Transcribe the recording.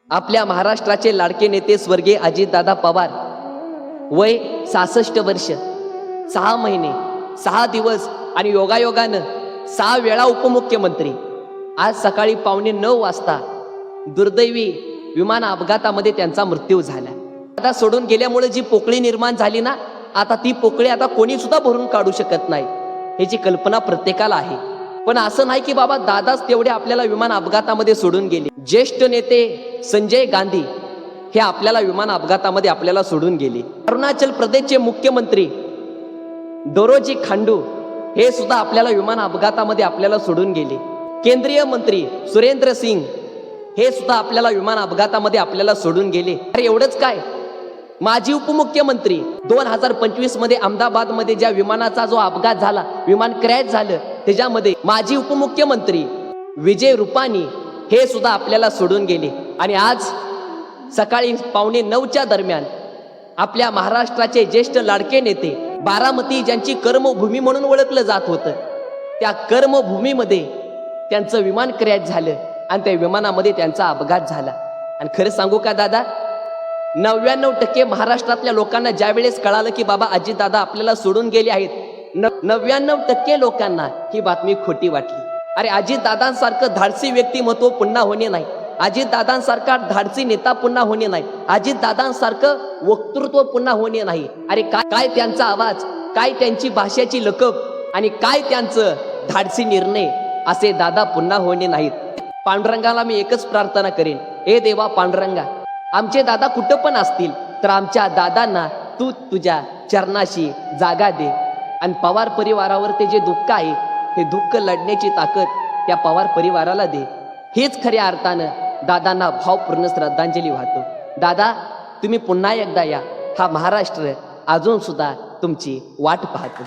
आपल्या महाराष्ट्राचे लाडके नेते स्वर्गीय अजितदादा पवार, वय 66 वर्ष, 6 महिने 6 दिवस आणि योगायोगानं 6 वेळा उपमुख्यमंत्री. आज सकाळी 8:45 वाजता दुर्दैवी विमान अपघातामध्ये त्यांचा मृत्यू झाला. आता सोडून गेल्यामुळे जी पोकळी निर्माण झाली ना, आता ती पोकळी आता कोणी सुद्धा भरून काढू शकत नाही. ह्याची कल्पना प्रत्येकाला आहे. पण असं नाही की बाबा दादाच तेवढे आपल्याला विमान अपघातामध्ये सोडून गेले. ज्येष्ठ नेते संजय गांधी हे आपल्याला विमान अपघातामध्ये आपल्याला सोडून गेले. अरुणाचल प्रदेशचे मुख्यमंत्री दोरोजी खांडू हे सुद्धा आपल्याला विमान अपघातामध्ये आपल्याला सोडून गेले. केंद्रीय मंत्री सुरेंद्र सिंग हे सुद्धा आपल्याला विमान अपघातामध्ये आपल्याला सोडून गेले. अरे एवढंच काय, माजी उपमुख्यमंत्री 2025 मध्ये अहमदाबाद मध्ये ज्या विमानाचा जो अपघात झाला, विमान क्रॅश झालं, त्याच्यामध्ये माजी उपमुख्यमंत्री विजय रुपानी हे सुद्धा आपल्याला सोडून गेले. आणि आज सकाळी 8:45च्या दरम्यान आपल्या महाराष्ट्राचे ज्येष्ठ लाडके नेते, बारामती ज्यांची कर्मभूमी म्हणून ओळखलं जात होतं, त्या कर्मभूमीमध्ये त्यांचं विमान क्रॅश झालं आणि त्या विमानामध्ये त्यांचा अपघात झाला. आणि खरं सांगू का दादा, 99% महाराष्ट्रातल्या लोकांना ज्या वेळेस कळालं की बाबा अजितदादा आपल्याला सोडून गेले आहेत, 99% लोकांना ही बातमी खोटी वाटली. अरे अजितदादांसारखं धाडसी व्यक्तिमत्व पुन्हा होणे नाही, अजितदादांसारखा धाडसी नेता पुन्हा होणे नाही, अजितदादांसारखं वक्तृत्व पुन्हा होणे नाही. अरे काय त्यांचा आवाज, काय त्यांची भाषेची लकब आणि काय त्यांचं धाडसी निर्णय, असे दादा पुन्हा होणे नाहीत. पांडुरंगाला मी एकच प्रार्थना करेन, ए देवा पांडुरंगा, आमचे दादा कुठं पण असतील तर आमच्या दादांना तू तुझ्या चरणाशी जागा दे. आणि पवार परिवारावर ते जे दुःख आहे, हे दुःख लढण्याची ताकद त्या पवार परिवाराला दे. हेच खऱ्या अर्थानं दादांना भावपूर्ण श्रद्धांजली वाहतो. दादा तुम्ही पुन्हा एकदा या, हा महाराष्ट्र अजून सुद्धा तुमची वाट पाहतो.